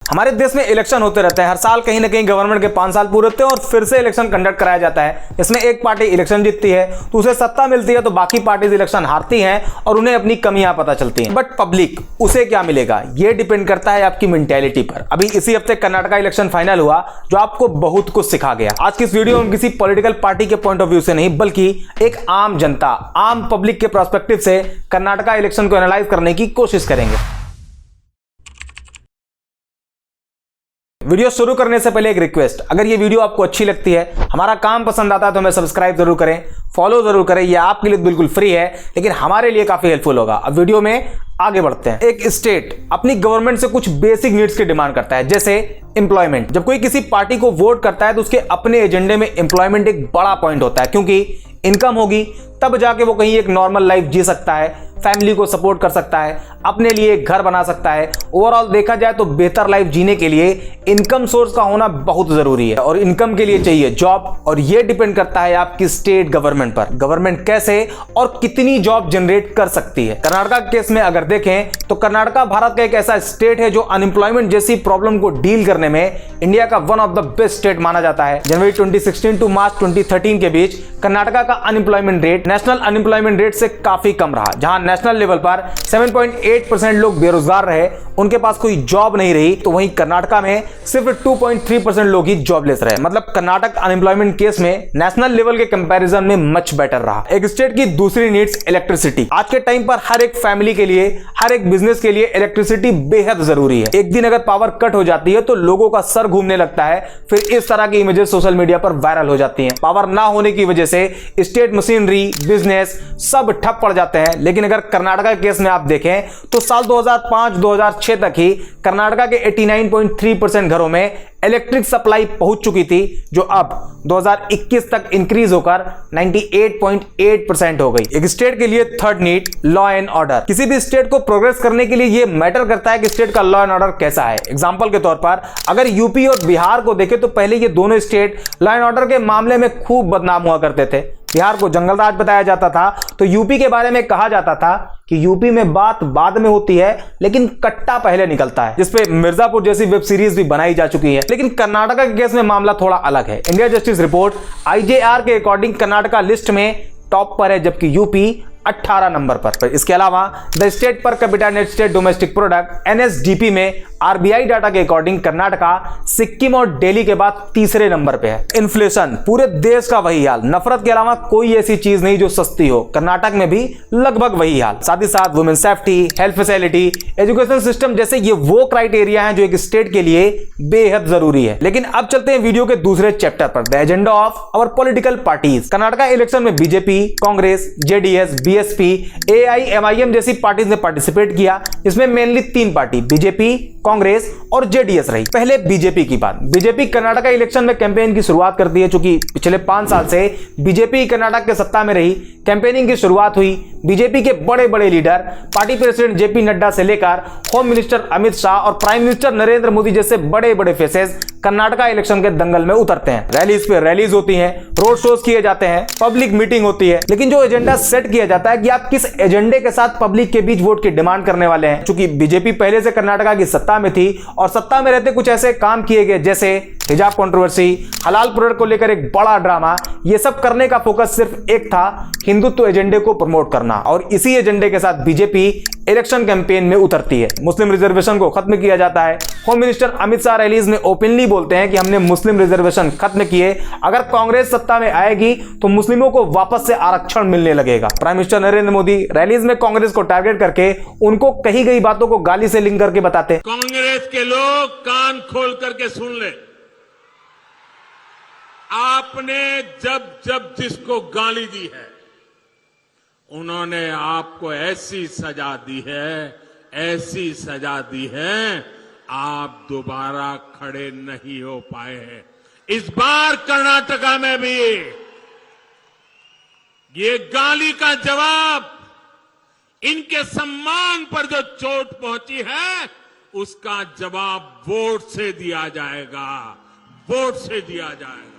हमारे देश में इलेक्शन होते रहते हैं, हर साल कहीं ना कहीं गवर्नमेंट के 5 साल पूरे होते हैं और फिर से इलेक्शन कंडक्ट कराया जाता है। इसमें एक पार्टी इलेक्शन जीतती है तो उसे सत्ता मिलती है, तो बाकी पार्टीज इलेक्शन हारती हैं और उन्हें अपनी कमियां पता चलती हैं। बट पब्लिक उसे क्या मिलेगा, यह डिपेंड करता है आपकी मेंटेलिटी पर। अभी इसी हफ्ते कर्नाटका इलेक्शन फाइनल हुआ जो आपको बहुत कुछ सिखा गया। आज की इस वीडियो में किसी पॉलिटिकल पार्टी के पॉइंट ऑफ व्यू से नहीं, बल्कि एक आम जनता, आम पब्लिक के पर्सपेक्टिव से कर्नाटका इलेक्शन को एनालाइज करने की कोशिश करेंगे। वीडियो शुरू करने से पहले एक रिक्वेस्ट, अगर ये वीडियो आपको अच्छी लगती है, हमारा काम पसंद आता है तो हमें सब्सक्राइब जरूर करें, फॉलो जरूर करें। ये आपके लिए बिल्कुल फ्री है लेकिन हमारे लिए काफी हेल्पफुल होगा। अब वीडियो में आगे बढ़ते हैं। एक स्टेट अपनी गवर्नमेंट से कुछ बेसिक नीड्स की डिमांड करता है, जैसे एम्प्लॉयमेंट। जब कोई किसी पार्टी को वोट करता है तो उसके अपने एजेंडे में एम्प्लॉयमेंट एक बड़ा पॉइंट होता है, क्योंकि इनकम होगी तब जाके वो कहीं एक नॉर्मल लाइफ जी सकता है, फैमिली को सपोर्ट कर सकता है, अपने लिए एक घर बना सकता है। ओवरऑल देखा जाए तो बेहतर लाइफ जीने के लिए इनकम सोर्स का होना बहुत जरूरी है और इनकम के लिए चाहिए जॉब, और ये डिपेंड करता है आपकी स्टेट गवर्नमेंट पर। गवर्नमेंट कैसे और कितनी जॉब जनरेट कर सकती है। कर्नाटका केस में अगर देखें तो कर्नाटका भारत का एक ऐसा स्टेट है जो अनएम्प्लॉयमेंट जैसी प्रॉब्लम को डील करने में इंडिया का one of the best state माना जाता है। जनवरी 2016 टू मार्च 2013 के बीच कर्नाटका का unemployment rate national unemployment rate से काफी कम रहा। जहां नेशनल लेवल पर 7.8% लोग बेरोजगार रहे, उनके पास कोई जॉब नहीं रही, तो वहीं कर्नाटका में सिर्फ 2.3% लोग ही जॉबलेस रहे। मतलब कर्नाटक अनएम्प्लॉयमेंट केस में नेशनल लेवल के कंपैरिजन में मच बेटर रहा। एक स्टेट की दूसरी नीड्स इलेक्ट्रिसिटी। आज के टाइम पर हर एक फैमिली के लिए, हर एक बिजनेस के लिए इलेक्ट्रिसिटी बेहद जरूरी है। एक दिन अगर पावर कट हो जाती है तो लोगों का सर घूमने लगता है, फिर इस तरह की इमेजेस सोशल मीडिया पर वायरल हो जाती हैं। पावर ना होने की वजह से स्टेट मशीनरी, बिजनेस सब ठप पड़ जाते हैं। लेकिन अगर कर्नाटका केस में आप देखें तो साल 2005-2006 तक ही कर्नाटका के 89.3% घरों में इलेक्ट्रिक सप्लाई पहुंच चुकी थी, जो अब 2021 तक इंक्रीज होकर 98.8% हो गई। एक स्टेट के लिए third need law and order. किसी भी स्टेट को प्रोग्रेस करने के लिए यह मैटर करता है कि स्टेट का लॉ एंड ऑर्डर कैसा है। एग्जांपल के तौर पर अगर यूपी और बिहार को देखें तो पहले ये दोनों स्टेट लॉ एंड ऑर्डर के मामले में खूब बदनाम हुआ करते थे। बिहार को जंगल राज बताया जाता था तो यूपी के बारे में कहा जाता था कि यूपी में बात बाद में होती है लेकिन कट्टा पहले निकलता है, जिसपे मिर्जापुर जैसी वेब सीरीज भी बनाई जा चुकी है। लेकिन कर्नाटका के केस में मामला थोड़ा अलग है। इंडिया जस्टिस रिपोर्ट IJR के अकॉर्डिंग कर्नाटका लिस्ट में टॉप पर है, जबकि यूपी 18 नंबर पर। इसके अलावा the state per capita net state domestic product NSDP में RBI डाटा के अकॉर्डिंग कर्नाटका सिक्किम और दिल्ली के बाद तीसरे नंबर पे है। इन्फ्लेशन, पूरे देश का वही हाल। नफरत के अलावा कोई ऐसी चीज नहीं जो सस्ती हो, कर्नाटक में भी लगभग वही हाल। साथ ही साथ women safety, health facility, education system जैसे ये वो क्राइटेरिया हैं जो एक स्टेट के लिए बेहद जरूरी है। लेकिन अब चलते हैं वीडियो के दूसरे चैप्टर पर, the agenda of our political parties. Karnataka election में BJP, Congress, JDS, BSP, AIMIM जैसी पार्टीज ने पार्टिसिपेट किया। इसमें मेनली 3 पार्टी बीजेपी, कांग्रेस और JDS रही। पहले बीजेपी की बात। बीजेपी कर्नाटका इलेक्शन में कैंपेन की शुरुआत करती है, चूंकि पिछले 5 साल से बीजेपी कर्नाटक के सत्ता में रही। कैंपेनिंग की शुरुआत हुई। बीजेपी के बड़े बड़े leader, party president JP Nadda से लेकर होम मिनिस्टर अमित शाह और प्राइम मिनिस्टर नरेंद्र मोदी जैसे बड़े बड़े फेसेस कर्नाटका इलेक्शन के दंगल में उतरते हैं। रैलीज पे रैलीज होती हैं, रोड शोज किए जाते हैं, पब्लिक मीटिंग होती है। लेकिन जो एजेंडा सेट किया जाता है कि आप किस एजेंडे के साथ पब्लिक के बीच वोट की डिमांड करने वाले हैं। चूंकि बीजेपी पहले से कर्नाटका की सत्ता में थी और सत्ता में रहते कुछ ऐसे काम किए गए जैसे हिजाब कंट्रोवर्सी, हलाल प्रोडक्ट को लेकर एक बड़ा ड्रामा, ये सब करने का फोकस सिर्फ एक था, हिंदुत्व एजेंडे को प्रमोट करना। और इसी एजेंडे के साथ बीजेपी इलेक्शन कैंपेन में उतरती है। मुस्लिम रिजर्वेशन को खत्म किया जाता है। Home minister Amit Shah rallies में ओपनली बोलते हैं कि हमने मुस्लिम रिजर्वेशन खत्म किए, अगर कांग्रेस सत्ता में आएगी तो मुस्लिमों को वापस से आरक्षण मिलने लगेगा। Prime minister Narendra Modi rallies में कांग्रेस को टारगेट करके उनको कही गई बातों को गाली से लिंक करके बताते हैं। कांग्रेस के लोग कान खोल करके सुन ले, आपने जब जब जिसको गाली दी है उन्होंने आपको ऐसी सजा दी है, ऐसी सजा दी है, आप दोबारा खड़े नहीं हो पाए हैं। इस बार कर्नाटका में भी ये गाली का जवाब, इनके सम्मान पर जो चोट पहुंची है उसका जवाब वोट से दिया जाएगा, वोट से दिया जाएगा।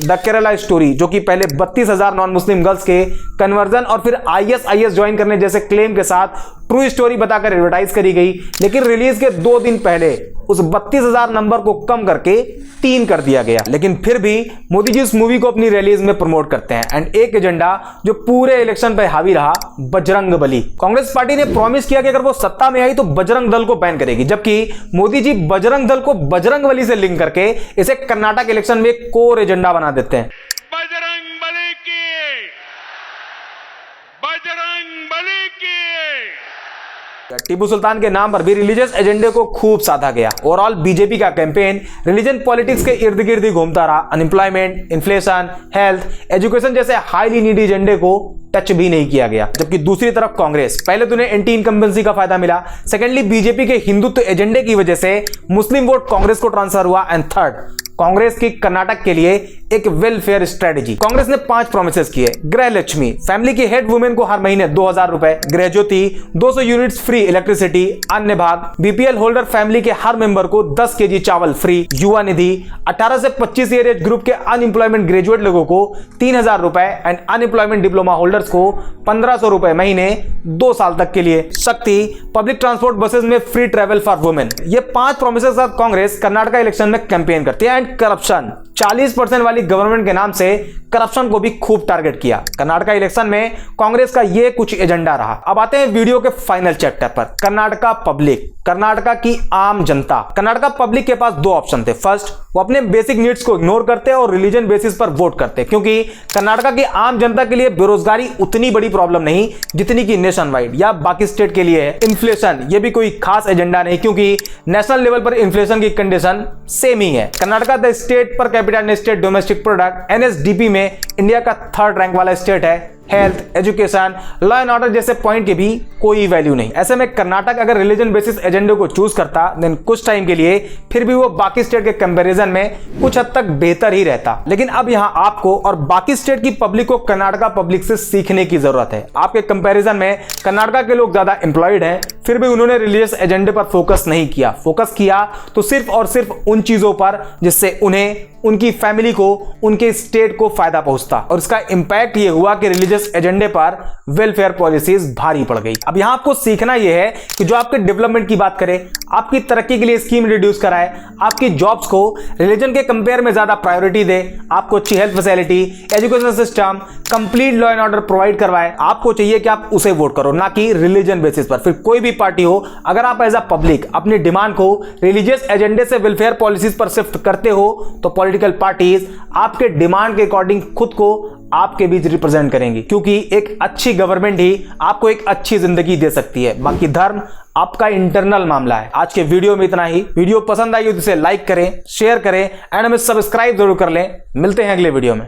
द केरला स्टोरी, जो कि पहले 32,000 नॉन मुस्लिम गर्ल्स के कन्वर्जन और फिर IS ज्वाइन करने जैसे क्लेम के साथ ट्रू स्टोरी बताकर एडवर्टाइज करी गई, लेकिन रिलीज के 2 दिन पहले उस 32,000 नंबर को कम करके 3 कर दिया गया। लेकिन फिर भी मोदी जी इस मूवी को अपनी रैलीज में प्रमोट करते हैं। एंड एक एजेंडा जो पूरे इलेक्शन पे हावी रहा, बजरंग बली। कांग्रेस पार्टी ने प्रॉमिस किया कि अगर वो सत्ता में आई तो बजरंग दल को बैन करेगी, जबकि मोदी जी बजरंग दल को बजरंग बली से लिंक करके इसे कर्नाटक इलेक्शन में एक कोर एजेंडा बना देते हैं। बजरंग बली की, बजरंग बली की। टीपू सुल्तान के नाम पर भी रिलीजियस एजेंडे को खूब साधा गया। ओवरऑल बीजेपी का कैंपेन रिलीजन पॉलिटिक्स के इर्द गिर्द ही घूमता रहा। अनएम्प्लॉयमेंट, इन्फ्लेशन, हेल्थ, एजुकेशन जैसे हाईली नीडी एजेंडे को टच भी नहीं किया गया। जबकि दूसरी तरफ कांग्रेस, पहले तो उन्हें एंटी इनकम्बेंसी का फायदा मिला, सेकेंडली बीजेपी के हिंदुत्व एजेंडे की वजह से मुस्लिम वोट कांग्रेस को ट्रांसफर हुआ, एंड थर्ड कांग्रेस की कर्नाटक के लिए एक वेलफेयर स्ट्रेटेजी। कांग्रेस ने 5 प्रोमिसेस किए। गृह लक्ष्मी, फैमिली की हेड वुमेन को हर महीने 2,000 रुपए, गृह ज्योति 200 यूनिट्स फ्री इलेक्ट्रिसिटी, अन्य भाग, बीपीएल होल्डर फैमिली के हर मेंबर को 10 केजी चावल फ्री, युवा निधि, 18 से 25 ईयर एज ग्रुप के अनएम्प्लॉयमेंट ग्रेजुएट लोगों को 3,000 रुपए एंड अनएम्प्लॉयमेंट डिप्लोमा होल्डर्स को 1,500 रुपए महीने 2 साल तक के लिए। शक्ति, पब्लिक ट्रांसपोर्ट बसेस में फ्री ट्रेवल फॉर वुमेन। ये 5 प्रोमिसेस के साथ कांग्रेस कर्नाटक इलेक्शन में कैंपेन करती है। एंड करप्शन, 40% वाली गवर्नमेंट के नाम से करप्शन को भी खूब टारगेट किया। कर्नाटक इलेक्शन में कांग्रेस का ये कुछ एजेंडा रहा। अब आते हैं वीडियो के फाइनल चैप्टर पर। कर्नाटका पब्लिक, कर्नाटका की आम जनता। कर्नाटका पब्लिक के पास 2 ऑप्शन थे। फर्स्ट, वो अपने बेसिक नीड्स को इग्नोर करते और रिलीजन बेसिस पर वोट करते, क्योंकि कर्नाटका की आम जनता के लिए बेरोजगारी उतनी बड़ी प्रॉब्लम नहीं जितनी कि नेशन वाइड या बाकी स्टेट के लिए है। इन्फ्लेशन, ये भी कोई खास एजेंडा नहीं, क्योंकि नेशनल लेवल पर इन्फ्लेशन की कंडीशन सेम ही है। Karnataka the state per capita state domestic product NSDP में इंडिया का 3rd रैंक वाला स्टेट है। Health, education, law and order जैसे पॉइंट की भी कोई वैल्यू नहीं। ऐसे में कर्नाटक अगर रिलीजन बेसिस एजेंडे को चूज करता देन कुछ टाइम के लिए फिर भी वो बाकी स्टेट के कंपैरिजन में कुछ हद तक बेहतर ही रहता। लेकिन अब यहां आपको और बाकी स्टेट की पब्लिक को कर्नाटका पब्लिक से सीखने की जरूरत है। आपके कंपैरिजन में कर्नाटका के लोग ज्यादा एम्प्लॉयड हैं, फिर भी उन्होंने रिलीजियस एजेंडे पर फोकस नहीं किया। फोकस किया तो सिर्फ और सिर्फ उन चीजों पर जिससे उन्हें, उनकी फैमिली को, उनके स्टेट को फायदा पहुंचता। और इसका इंपैक्ट ये हुआ कि रिलीजियस एजेंडे पर वेलफेयर पॉलिसीज भारी पड़ गई। अब यहां आपको सीखना यह है कि जो आपके डेवलपमेंट की बात करे, आपकी तरक्की के लिए स्कीम रिड्यूस कराए, आपकी जॉब्स को रिलीजन के कंपेयर में ज्यादा प्रायोरिटी दे, आपको अच्छी health facility, education system, complete law and order provide करवाए, आपको चाहिए कि आप उसे वोट करो, ना कि रिलीजन बेसिस पर। फिर कोई भी पार्टी हो, अगर आप एज अ पब्लिक अपनी डिमांड को रिलीजियस एजेंडे से वेलफेयर पॉलिसीज पर शिफ्ट करते हो तो पॉलिटिकल पार्टीज आपके डिमांड के अकॉर्डिंग खुद को आपके बीच रिप्रेजेंट करेंगी, क्योंकि एक अच्छी गवर्नमेंट ही आपको एक अच्छी जिंदगी दे सकती है। बाकी धर्म आपका इंटरनल मामला है। आज के वीडियो में इतना ही। वीडियो पसंद आई हो तो इसे लाइक करें, शेयर करें एंड हमें सब्सक्राइब जरूर कर लें। मिलते हैं अगले वीडियो में।